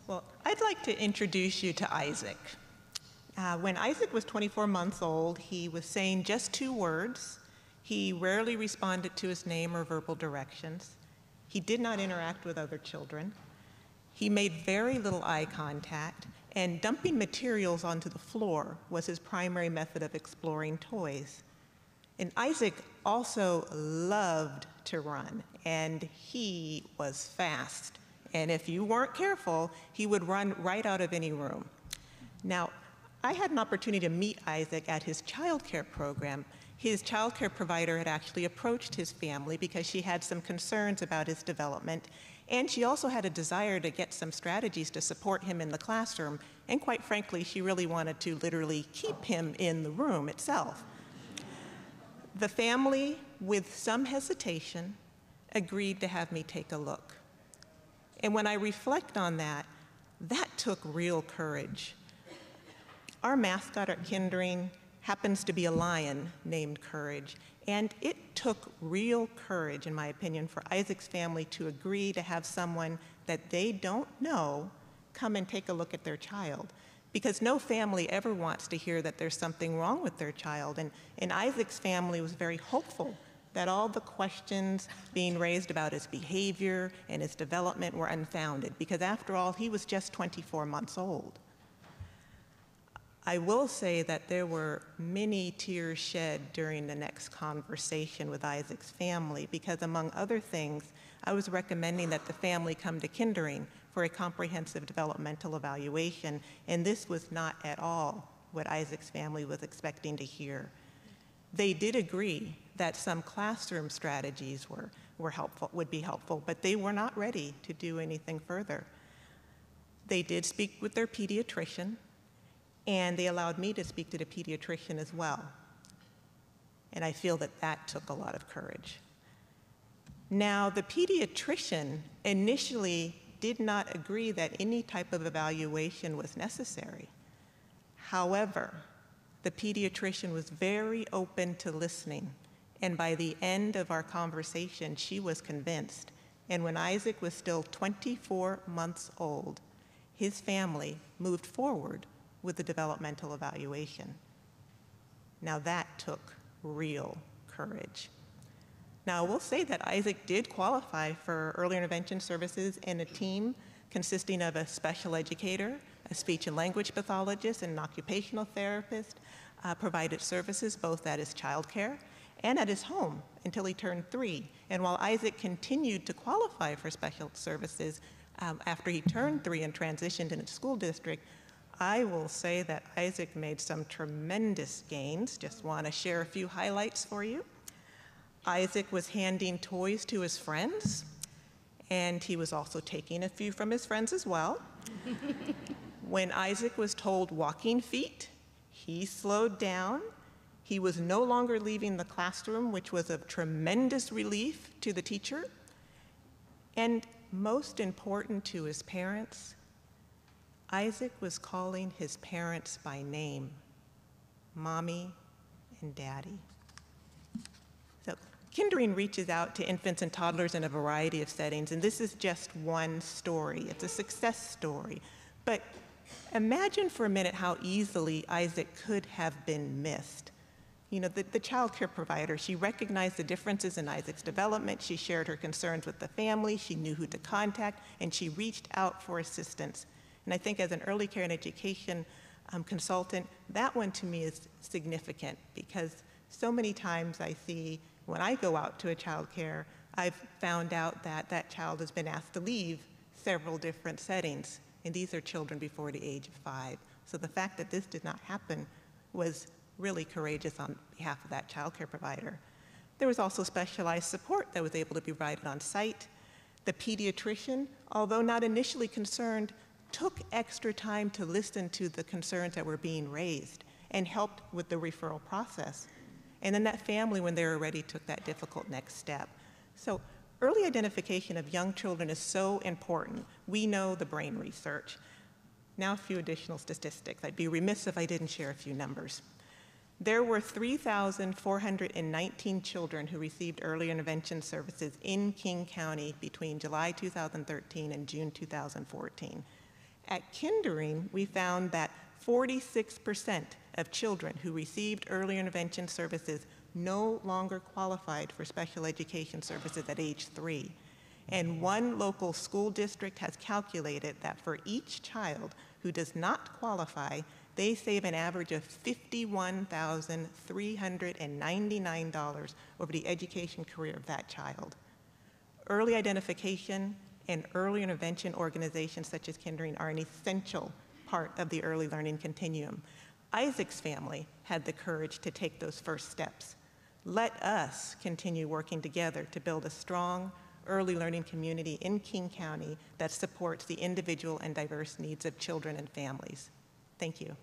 Well, I'd like to introduce you to Isaac. When Isaac was 24 months old, he was saying just 2 words. He rarely responded to his name or verbal directions. He did not interact with other children. He made very little eye contact, and dumping materials onto the floor was his primary method of exploring toys. And Isaac also loved to run, and he was fast. And if you weren't careful, he would run right out of any room. Now, I had an opportunity to meet Isaac at his childcare program. His childcare provider had actually approached his family because she had some concerns about his development, and she also had a desire to get some strategies to support him in the classroom, and quite frankly, she really wanted to literally keep him in the room itself. The family, with some hesitation, agreed to have me take a look. And when I reflect on that, that took real courage. Our mascot at Kindering happens to be a lion named Courage, and it took real courage, in my opinion, for Isaac's family to agree to have someone that they don't know come and take a look at their child. Because no family ever wants to hear that there's something wrong with their child, and Isaac's family was very hopeful that all the questions being raised about his behavior and his development were unfounded, because after all, he was just 24 months old. I will say that there were many tears shed during the next conversation with Isaac's family, because among other things, I was recommending that the family come to Kindering for a comprehensive developmental evaluation, and this was not at all what Isaac's family was expecting to hear. They did agree that some classroom strategies would be helpful, but they were not ready to do anything further. They did speak with their pediatrician, and they allowed me to speak to the pediatrician as well. And I feel that that took a lot of courage. Now, the pediatrician initially did not agree that any type of evaluation was necessary. However, the pediatrician was very open to listening, and by the end of our conversation, she was convinced. And when Isaac was still 24 months old, his family moved forward with the developmental evaluation. Now that took real courage. Now I will say that Isaac did qualify for early intervention services in a team consisting of a special educator, a speech and language pathologist, and an occupational therapist, provided services both at his childcare and at his home until he turned 3. And while Isaac continued to qualify for special services after he turned 3 and transitioned into the school district, I will say that Isaac made some tremendous gains. Just want to share a few highlights for you. Isaac was handing toys to his friends, and he was also taking a few from his friends as well. When Isaac was told walking feet, he slowed down. He was no longer leaving the classroom, which was of tremendous relief to the teacher. And most important to his parents, Isaac was calling his parents by name, Mommy and Daddy. So Kindering reaches out to infants and toddlers in a variety of settings, and this is just one story. It's a success story. But imagine for a minute how easily Isaac could have been missed. You know, the child care provider, she recognized the differences in Isaac's development. She shared her concerns with the family. She knew who to contact, and she reached out for assistance. And I think as an early care and education consultant, that one to me is significant, because so many times I see when I go out to a child care, I've found out that that child has been asked to leave several different settings, and these are children before the age of 5. So the fact that this did not happen was really courageous on behalf of that child care provider. There was also specialized support that was able to be provided on site. The pediatrician, although not initially concerned, took extra time to listen to the concerns that were being raised and helped with the referral process. And then that family, when they were ready, took that difficult next step. So early identification of young children is so important. We know the brain research. Now a few additional statistics. I'd be remiss if I didn't share a few numbers. There were 3,419 children who received early intervention services in King County between July 2013 and June 2014. At Kindering, we found that 46% of children who received early intervention services no longer qualified for special education services at age 3. And one local school district has calculated that for each child who does not qualify, they save an average of $51,399 over the education career of that child. Early identification and early intervention organizations such as Kindering are an essential part of the early learning continuum. Isaac's family had the courage to take those first steps. Let us continue working together to build a strong early learning community in King County that supports the individual and diverse needs of children and families. Thank you.